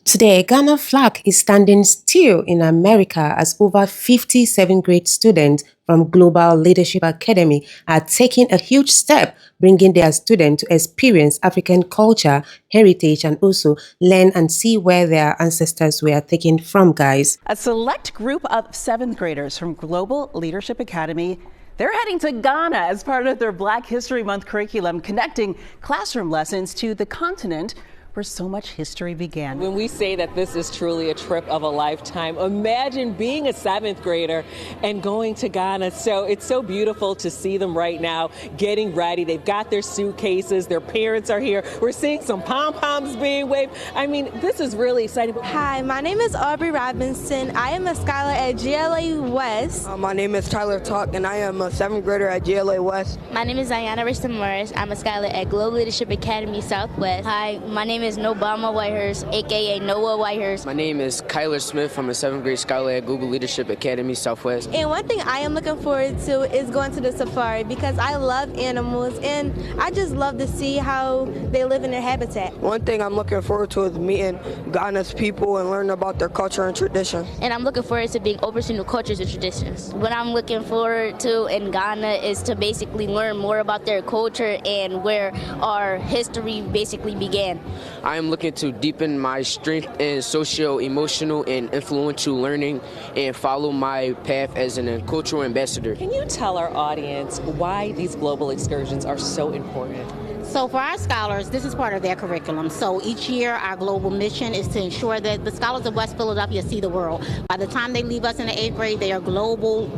Today, Ghana flag is standing still in America as over 50 seventh grade students from Global Leadership Academy are taking a huge step, bringing their students to experience African culture, heritage, and also learn and see where their ancestors were taken from, guys. A select group of seventh graders from Global Leadership Academy, they're heading to Ghana as part of their Black History Month curriculum, connecting classroom lessons to the continent where so much history began. When we say that this is truly a trip of a lifetime, imagine being a seventh grader and going to Ghana. So it's so beautiful to see them right now getting ready. They've got their suitcases, their parents are here. We're seeing some pom-poms being waved. I mean, this is really exciting. Hi, my name is Aubrey Robinson. I am a scholar at GLA West. My name is Tyler Tuck, and I am a seventh grader at GLA West. My name is Diana Rista Morris. I'm a scholar at Global Leadership Academy Southwest. Hi, my name is Nobama Whitehurst, aka Noah Whitehurst. My name is Kyler Smith. I'm a seventh grade scholar at Global Leadership Academy Southwest. And one thing I am looking forward to is going to the safari because I love animals and I just love to see how they live in their habitat. One thing I'm looking forward to is meeting Ghana's people and learning about their culture and tradition. And I'm looking forward to being open to new cultures and traditions. What I'm looking forward to in Ghana is to basically learn more about their culture and where our history basically began. I am looking to deepen my strength in socio, emotional, and influential learning and follow my path as an cultural ambassador. Can you tell our audience why these global excursions are so important? So for our scholars, this is part of their curriculum. So each year, our global mission is to ensure that the scholars of West Philadelphia see the world. By the time they leave us in the 8th grade, they are global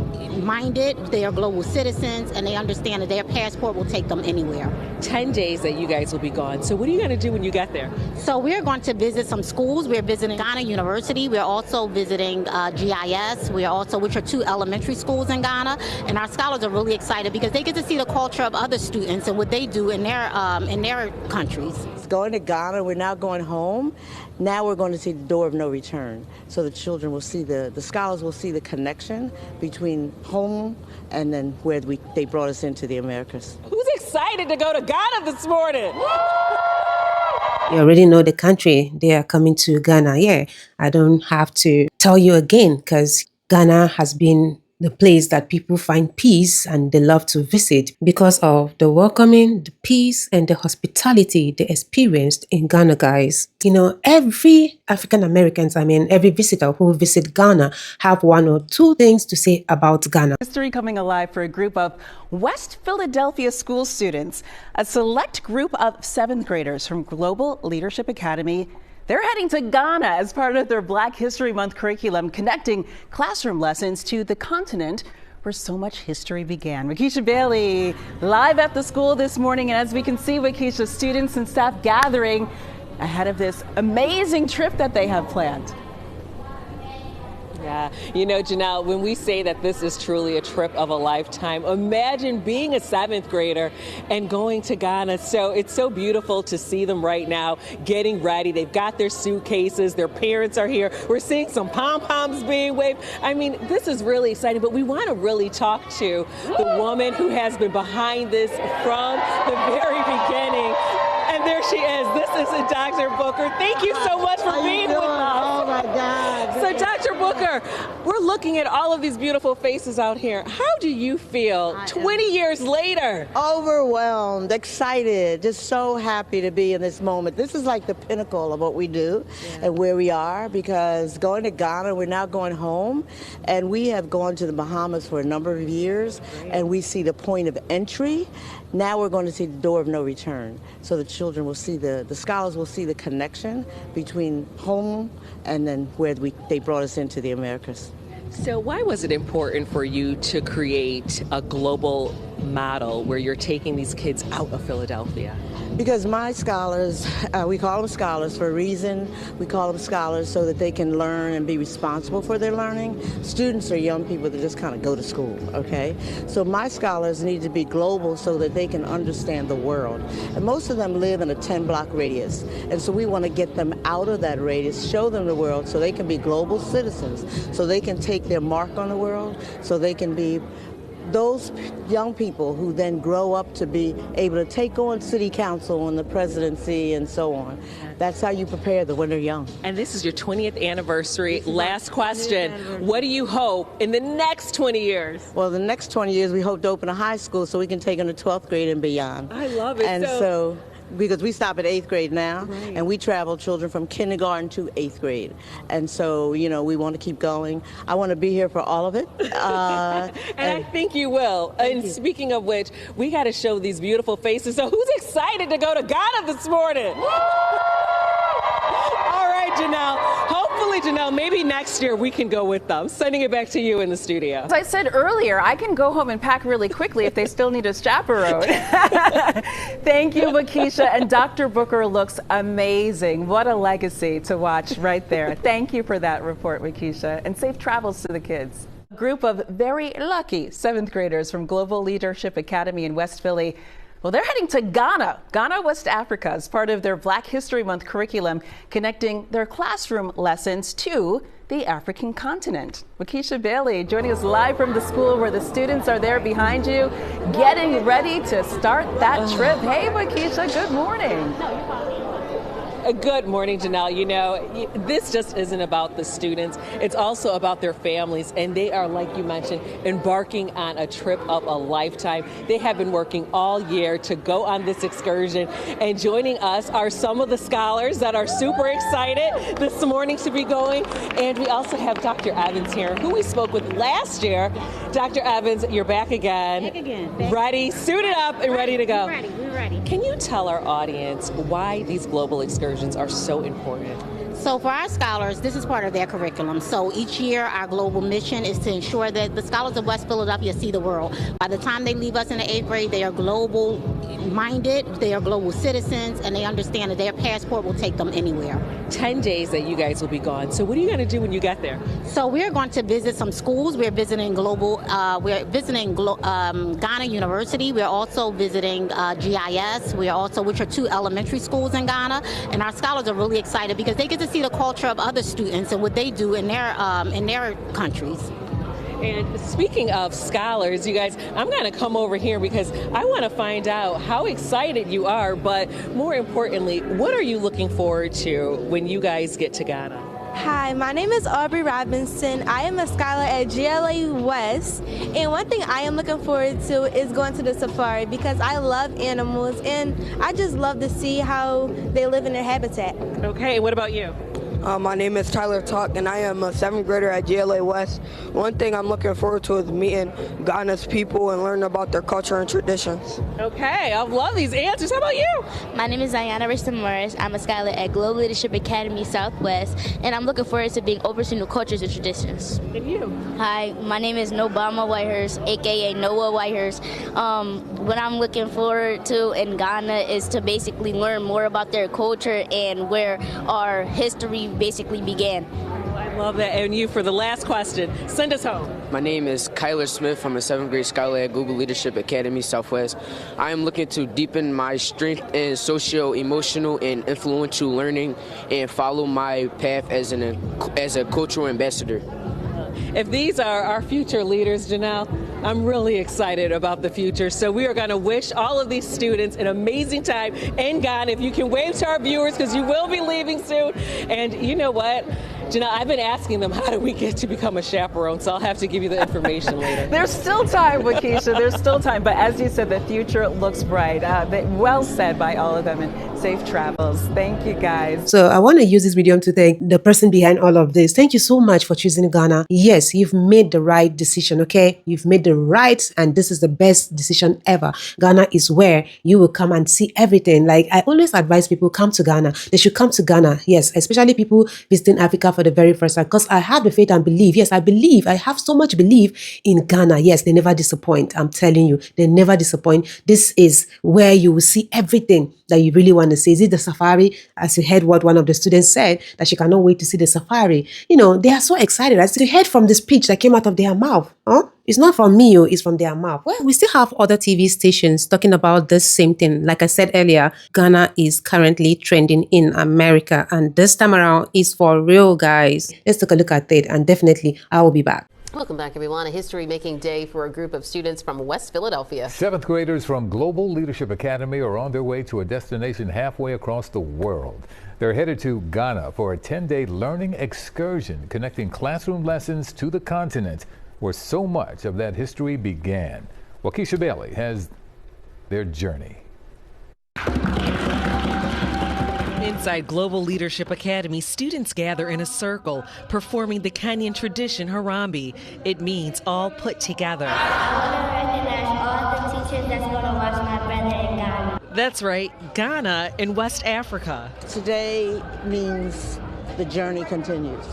minded, they are global citizens, and they understand that their passport will take them anywhere. 10 days that you guys will be gone. So what are you going to do when you get there? So we're going to visit some schools. We're visiting Ghana University. We're also visiting GIS. Which are two elementary schools in Ghana. And our scholars are really excited because they get to see the culture of other students and what they do in their countries. Going to Ghana, we're now going home. Now we're going to see the door of no return. So the children will see, the scholars will see the connection between home and then where they brought us into the Americas. Who's excited to go to Ghana this morning? You already know the country they are coming to Ghana. Yeah, I don't have to tell you again because Ghana has been the place that people find peace and they love to visit because of the welcoming, the peace, and the hospitality they experienced in Ghana, guys. You know, every every visitor who visit Ghana have one or two things to say about Ghana. History coming alive for a group of West Philadelphia school students, a select group of seventh graders from Global Leadership Academy. They're heading to Ghana as part of their Black History Month curriculum, connecting classroom lessons to the continent where so much history began. Wakiesha Bailey live at the school this morning, and as we can see, Wakiesha, students and staff gathering ahead of this amazing trip that they have planned. Yeah, you know, Janelle, when we say that this is truly a trip of a lifetime, imagine being a seventh grader and going to Ghana. So it's so beautiful to see them right now getting ready. They've got their suitcases, their parents are here. We're seeing some pom-poms being waved. I mean, this is really exciting, but we want to really talk to the woman who has been behind this from the very beginning. And there she is. This is Dr. Booker. Thank you so much for being with us. Oh my God. So Dr. Booker, we're looking at all of these beautiful faces out here. How do you feel 20 years later? Overwhelmed, excited, just so happy to be in this moment. This is like the pinnacle of what we do and where we are, because going to Ghana, we're now going home, and we have gone to the Bahamas for a number of years, and we see the point of entry. Now we're going to see the door of no return. So the children will see, the scholars will see the connection between home and then where they brought us into the Americas. So why was it important for you to create a global model where you're taking these kids out of Philadelphia? Because my scholars, we call them scholars for a reason. We call them scholars so that they can learn and be responsible for their learning. Students are young people that just kind of go to school, okay? So my scholars need to be global so that they can understand the world. And most of them live in a 10-block radius. And so we want to get them out of that radius, show them the world so they can be global citizens, so they can take their mark on the world, so they can be those young people who then grow up to be able to take on city council and the presidency and so on. That's how you prepare them when they're young. And this is your 20th anniversary. Last question. What do you hope in the next 20 years? Well, the next 20 years, we hope to open a high school so we can take them to 12th grade and beyond. I love it. And so because we stop at 8th grade now, and we travel children from kindergarten to 8th grade. And so, you know, we want to keep going. I want to be here for all of it. And I think you will. And speaking of which, we got to show these beautiful faces. So who's excited to go to Ghana this morning? All right, Janelle. Hopefully, Janelle, maybe next year we can go with them. Sending it back to you in the studio. As I said earlier, I can go home and pack really quickly if they still need a chaperone. Thank you, Wakiesha. And Dr. Booker looks amazing. What a legacy to watch right there. Thank you for that report, Wakiesha. And safe travels to the kids. A group of very lucky 7th graders from Global Leadership Academy in West Philly. Well, they're heading to Ghana, West Africa, as part of their Black History Month curriculum, connecting their classroom lessons to the African continent. Wakiesha Bailey joining us live from the school where the students are there behind you, getting ready to start that trip. Hey, Wakiesha, good morning. Good morning, Janelle. You know, this just isn't about the students. It's also about their families. And they are, like you mentioned, embarking on a trip of a lifetime. They have been working all year to go on this excursion. And joining us are some of the scholars that are super excited this morning to be going. And we also have Dr. Evans here, who we spoke with last year. Dr. Evans, you're back again. Back again. Ready, suited up, and ready to go. We're ready. Can you tell our audience why these global excursions are so important? So for our scholars, this is part of their curriculum. So each year, our global mission is to ensure that the scholars of West Philadelphia see the world. By the time they leave us in the 8th grade, they are global minded, they are global citizens, and they understand that their passport will take them anywhere. 10 days that you guys will be gone. So what are you going to do when you get there? So we're going to visit some schools. We're visiting Ghana University. We're also visiting GIS. Which are 2 elementary schools in Ghana. And our scholars are really excited because they get to see the culture of other students and what they do in their countries. And speaking of scholars, you guys, I'm going to come over here because I want to find out how excited you are, but more importantly, what are you looking forward to when you guys get to Ghana? Hi, my name is Aubrey Robinson. I am a scholar at GLA West, and one thing I am looking forward to is going to the safari because I love animals and I just love to see how they live in their habitat. Okay, and what about you? My name is Tyler Tuck, and I am a 7th grader at GLA West. One thing I'm looking forward to is meeting Ghana's people and learning about their culture and traditions. Okay, I love these answers. How about you? My name is Diana Rista Morris. I'm a scholar at Global Leadership Academy Southwest, and I'm looking forward to being open to new cultures and traditions. And you? Hi, my name is Nobama Whitehurst, aka Noah Whitehurst. What I'm looking forward to in Ghana is to basically learn more about their culture and where our history basically began. I love that. And you, for the last question, send us home. My name is Kyler Smith. I'm a 7th grade scholar at Global Leadership Academy Southwest. I am looking to deepen my strength in social, emotional, and influential learning and follow my path as a cultural ambassador. If these are our future leaders, Janelle, I'm really excited about the future. So we are going to wish all of these students an amazing time in Ghana. If you can wave to our viewers, because you will be leaving soon. And you know what? Janelle, I've been asking them, how do we get to become a chaperone? So I'll have to give you the information later. There's still time, Wakiesha. There's still time. But as you said, the future looks bright. Well said by all of them, and safe travels. Thank you, guys. So I want to use this medium to thank the person behind all of this. Thank you so much for choosing Ghana. Yes, you've made the right decision, okay? You've made the right, and this is the best decision ever. Ghana is where you will come and see everything. Like I always advise people, come to Ghana. They should come to Ghana. Yes, especially people visiting Africa for the very first time, because I have the faith and believe. Yes, I have so much belief in Ghana. Yes, they never disappoint. I'm telling you, they never disappoint. This is where you will see everything that you really want to see. Is it the safari? As you heard what one of the students said, that she cannot wait to see the safari. You know, they are so excited. As you heard from the speech that came out of their mouth. It's not from me, it's from their mouth. Well, we still have other TV stations talking about this same thing. Like I said earlier, Ghana is currently trending in America. And this time around is for real, guys. Let's take a look at it. And definitely, I will be back. Welcome back, everyone. A history-making day for a group of students from West Philadelphia. Seventh graders from Global Leadership Academy are on their way to a destination halfway across the world. They're headed to Ghana for a 10-day learning excursion connecting classroom lessons to the continent where so much of that history began. Waukesha Bailey has their journey. Inside Global Leadership Academy, students gather in a circle, performing the Kenyan tradition Harambee. It means all put together. I want to recognize all the teachers that's going to watch my brother in Ghana. That's right, Ghana in West Africa. Today means the journey continues.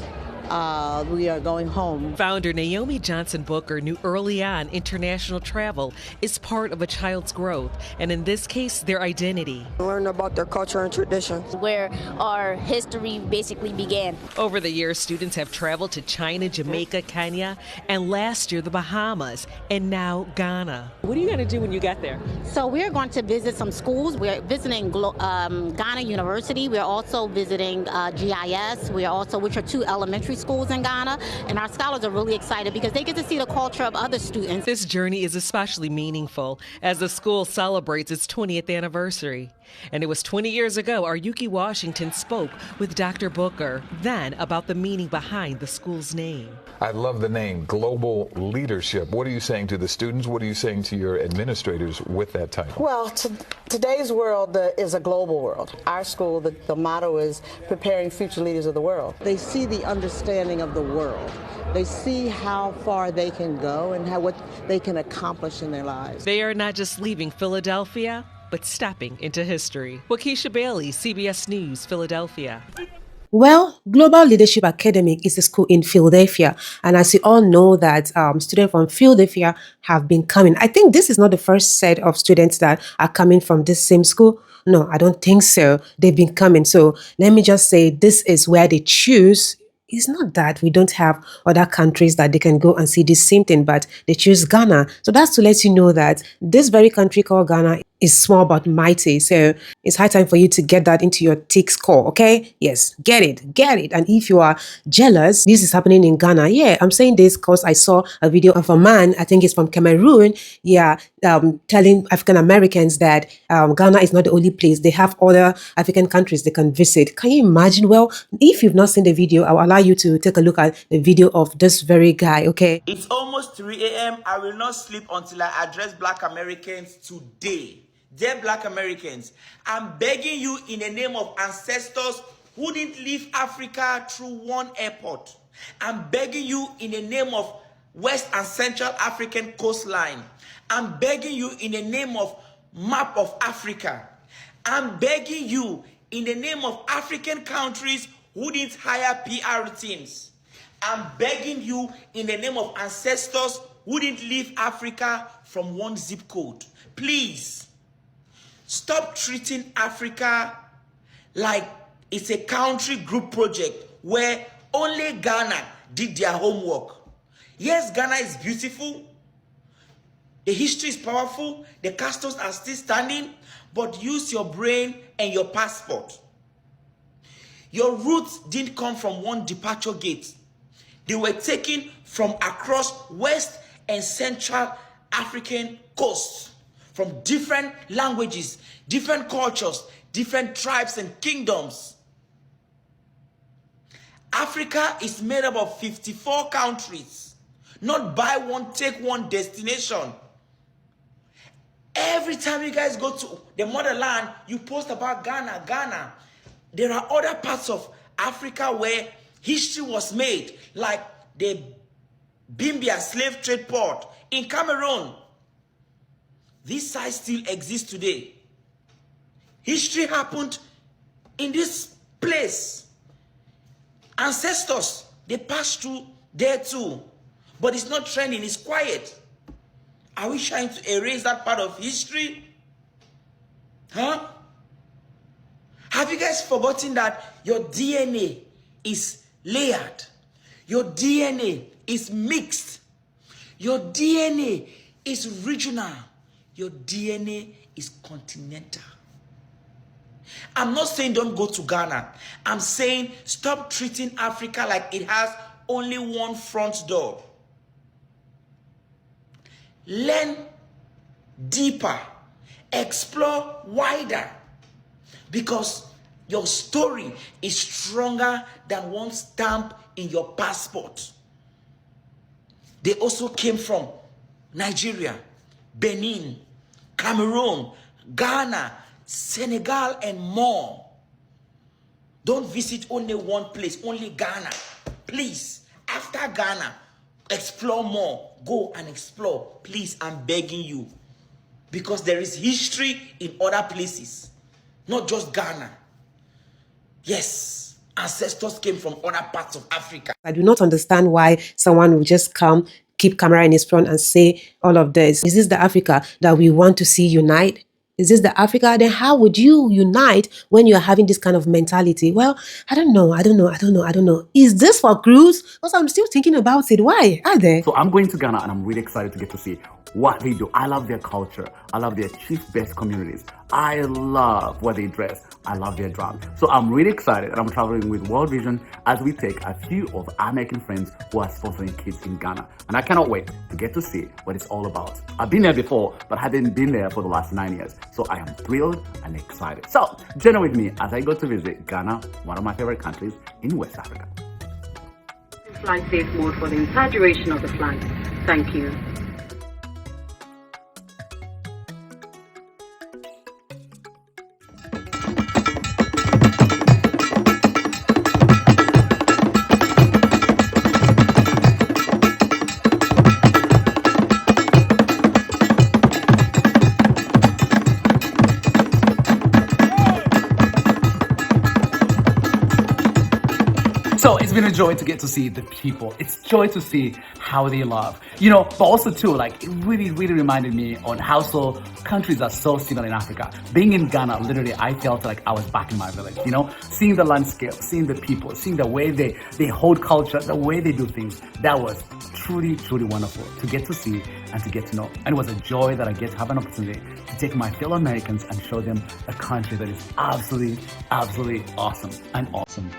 We are going home. Founder Naomi Johnson Booker knew early on international travel is part of a child's growth, and in this case, their identity. Learn about their culture and traditions. Where our history basically began. Over the years, students have traveled to China, Jamaica, Kenya, and last year the Bahamas, and now Ghana. What are you going to do when you get there? So we're going to visit some schools. We're visiting Ghana University. We're also visiting GIS. Which are two elementary schools in Ghana, and our scholars are really excited because they get to see the culture of other students. This journey is especially meaningful as the school celebrates its 20th anniversary. And it was 20 years ago Yuki Washington spoke with Dr. Booker then about the meaning behind the school's name. I love the name, Global Leadership. What are you saying to the students? What are you saying to your administrators with that title? Well, today's world is a global world. Our school, the motto is preparing future leaders of the world. They see the understanding of the world. They see how far they can go and what they can accomplish in their lives. They are not just leaving Philadelphia, but stepping into history. Waukesha Bailey, CBS News, Philadelphia. Well, Global Leadership Academy is a school in Philadelphia. And as you all know that students from Philadelphia have been coming. I think this is not the first set of students that are coming from this same school. No, I don't think so. They've been coming. So let me just say this is where they choose. It's not that we don't have other countries that they can go and see the same thing, but they choose Ghana. So that's to let you know that this very country called Ghana is small but mighty. So it's high time for you to get that into your tick score, okay? Yes, get it. And if you are jealous, this is happening in Ghana. Yeah, I'm saying this because I saw a video of a man, I think he's from Cameroon, telling African Americans that Ghana is not the only place. They have other African countries they can visit. Can you imagine? Well, if you've not seen the video, I'll allow you to take a look at the video of this very guy, okay? It's almost 3 a.m. I will not sleep until I address Black Americans today. Dear Black Americans, I'm begging you in the name of ancestors who didn't leave Africa through one airport. I'm begging you in the name of West and Central African coastline. I'm begging you in the name of map of Africa. I'm begging you in the name of African countries who didn't hire PR teams. I'm begging you in the name of ancestors who didn't leave Africa from one zip code. Please, stop treating Africa like it's a country group project where only Ghana did their homework. Yes, Ghana is beautiful. The history is powerful. The castles are still standing. But use your brain and your passport. Your roots didn't come from one departure gate. They were taken from across West and Central African coasts, from different languages, different cultures, different tribes and kingdoms. Africa is made up of 54 countries, not buy one, take one destination. Every time you guys go to the motherland, you post about Ghana. There are other parts of Africa where history was made, like the Bimbia slave trade port in Cameroon. This site still exists today. History happened in this place. Ancestors, they passed through there too. But it's not trending, it's quiet. Are we trying to erase that part of history? Huh? Have you guys forgotten that your DNA is layered? Your DNA is mixed. Your DNA is regional. Your DNA is continental. I'm not saying don't go to Ghana. I'm saying stop treating Africa like it has only one front door. learn deeper, explore wider, because your story is stronger than one stamp in your passport. They also came from Nigeria, Benin, Cameroon, Ghana, Senegal, and more. Don't visit only one place, only Ghana. Please, after Ghana, explore more. Go and explore. Please, I'm begging you. Because there is history in other places, not just Ghana. Yes, ancestors came from other parts of Africa. I do not understand why someone would just come, keep camera in his front and say all of this. Is this the Africa that we want to see unite? Is this the Africa? Then how would you unite when you're having this kind of mentality? Well, I don't know. Is this for cruise? Because I'm still thinking about it. Why are they? So I'm going to Ghana and I'm really excited to get to see what they do. I love their culture. I love their chief-based communities. I love what they dress. I love their drum. So I'm really excited, and I'm traveling with World Vision as we take a few of our American friends who are sponsoring kids in Ghana. And I cannot wait to get to see what it's all about. I've been there before, but hadn't been there for the last 9 years. So I am thrilled and excited. So journey with me as I go to visit Ghana, one of my favorite countries in West Africa. Flight safe mode for the entire duration of the flight. Thank you. So it's been a joy to get to see the people. It's joy to see how they love, but also too, like, it really reminded me on how countries are so similar in Africa. Being in Ghana, literally, I felt like I was back in my village, seeing the landscape, seeing the people, seeing the way they hold culture, the way they do things. That was truly wonderful to get to see and to get to know. And it was a joy that I get to have an opportunity to take my fellow Americans and show them a country that is absolutely awesome and awesome.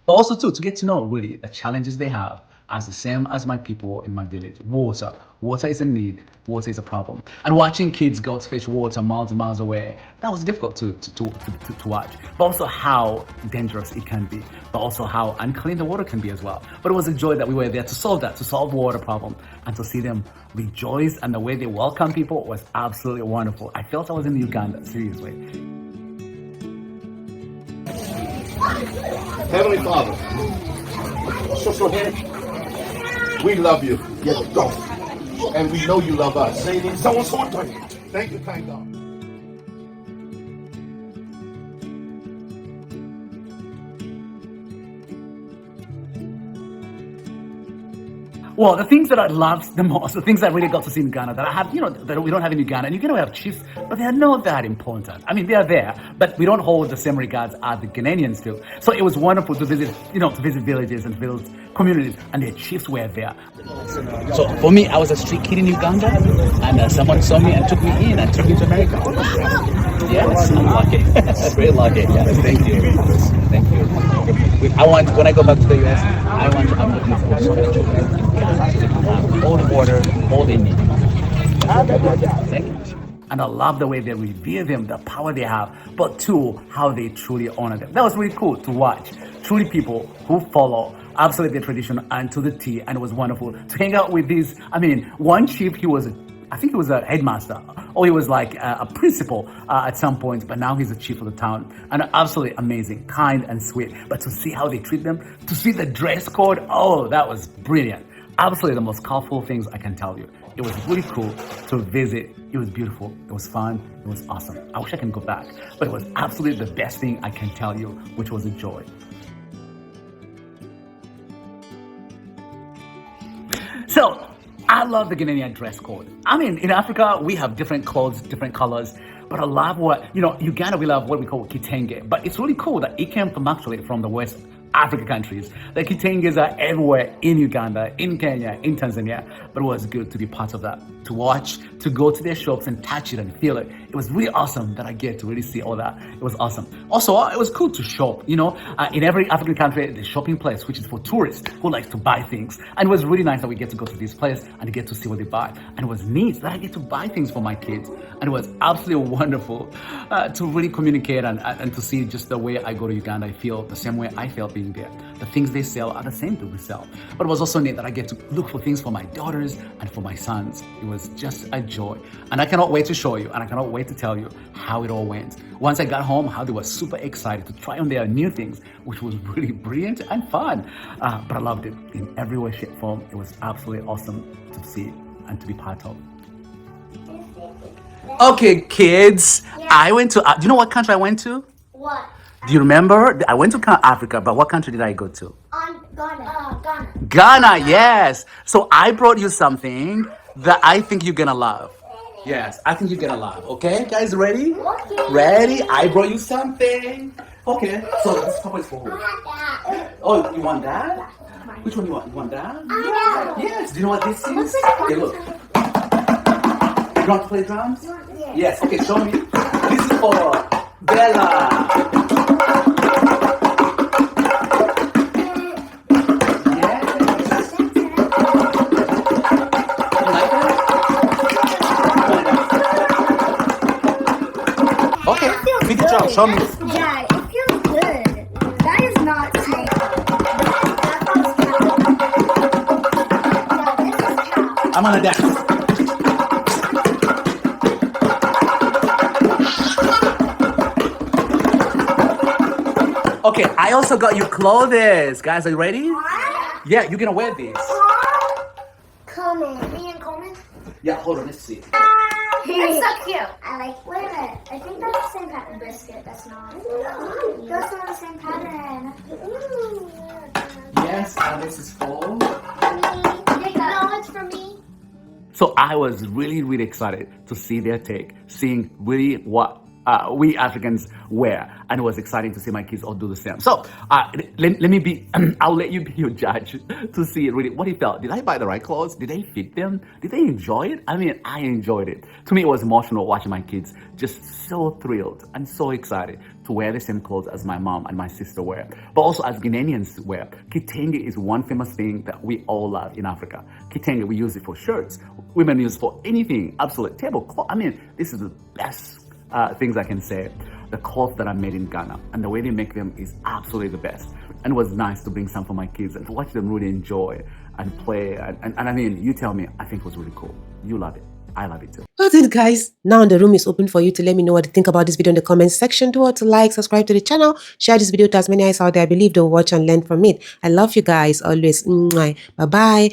But also too, to get to know really the challenges they have as the same as my people in my village. Water is a need, water is a problem. And watching kids go to fetch water miles and miles away, that was difficult to watch. But also how dangerous it can be, but also how unclean the water can be as well. But it was a joy that we were there to solve that, to solve water problem, and to see them rejoice, and the way they welcome people was absolutely wonderful. I felt I was in Uganda, seriously. Heavenly Father, show hand. We love you. Yes, go. And we know you love us. Thank you, kind God. Well, the things that I loved the most, the things I really got to see in Ghana that I have, that we don't have in Uganda. And Uganda we have chiefs, but they are not that important. I mean, they are there, but we don't hold the same regards as the Ghanaians do. So it was wonderful to visit, to visit villages and villages, communities, and their chiefs were there. So for me, I was a street kid in Uganda, and someone saw me and took me in and took me to America. Yes, I'm lucky. Very lucky. Yes, thank you. Thank you. When I go back to the US, I'm looking for so many children in Ghana to have all the water, all they need. Thank you. And I love the way they revere them, the power they have, but too, how they truly honor them. That was really cool to watch. Truly people who follow absolutely their tradition and to the T, and it was wonderful to hang out with these. I mean, one chief, I think he was a headmaster, or he was like a principal at some point, but now he's the chief of the town. And absolutely amazing, kind and sweet. But to see how they treat them, to see the dress code, oh, that was brilliant. Absolutely the most colorful things I can tell you. It was really cool to visit. It was beautiful. It was fun. It was awesome. I wish I can go back, but it was absolutely the best thing I can tell you, which was a joy. So I love the Ghanaian dress code. I mean, in Africa, we have different clothes, different colors. But I love Uganda, we love what we call kitenge. But it's really cool that it came from the West African countries. The kitenges are everywhere in Uganda, in Kenya, in Tanzania. But it was good to be part of that, to watch, to go to their shops and touch it and feel it. It was really awesome that I get to really see all that. It was awesome. Also, it was cool to shop. In every African country, the shopping place, which is for tourists who like to buy things. And it was really nice that we get to go to this place and get to see what they buy. And it was neat that I get to buy things for my kids. And it was absolutely wonderful to really communicate and to see just the way I go to Uganda. I feel the same way I felt being there. The things they sell are the same thing we sell. But it was also neat that I get to look for things for my daughters and for my sons. It was just a joy. And I cannot wait to show you, and I cannot wait to tell you how it all went. Once I got home, how they were super excited to try on their new things, which was really brilliant and fun. But I loved it in every way, shape, form. It was absolutely awesome to see and to be part of. Okay, kids, I went to, do you know what country I went to? What? Do you remember? I went to Africa, but what country did I go to? Ghana. Ghana, yes. So I brought you something that I think you're gonna love. Yes, I think you're gonna love. Okay, guys, ready? Okay. Ready? I brought you something. Okay, so this couple is for who? Oh, you want that? Which one you want? You want that? Yes. Do you know what this is? Okay, look. You want to play drums? Yes. Okay, show me. This is for Bella. Big job, show me. Dad, it feels good. That is not snake. I'm gonna dance. Okay, I also got you clothes. Guys, are you ready? Yeah, you're gonna wear this. Coleman. Me and Coleman? Yeah, hold on, let's see. It's so cute. I like. Wait a minute. I think that's the same pattern. Biscuit. That's not. That's not the same pattern. Yes, this is for. No, it's for me. So I was really, really excited to see their take, seeing really what we Africans wear, and it was exciting to see my kids all do the same. So let me be, I'll let you be your judge to see really what he felt. Did I buy the right clothes? Did they fit them? Did they enjoy it? I mean, I enjoyed it. To me, it was emotional watching my kids just so thrilled and so excited to wear the same clothes as my mom and my sister wear, but also as Ghanaians wear. Kitenge is one famous thing that we all love in Africa. Kitenge, we use it for shirts. Women use it for anything, absolute tablecloth. I mean, this is the best things I can say. The cloth that are made in Ghana and the way they make them is absolutely the best. And it was nice to bring some for my kids and to watch them really enjoy and play. And I mean, you tell me, I think it was really cool. You love it. I love it too. Well then, guys, now the room is open for you to let me know what you think about this video in the comment section. Do what to like, subscribe to the channel, share this video to as many eyes out there. I believe they'll watch and learn from it. I love you guys always. Bye bye.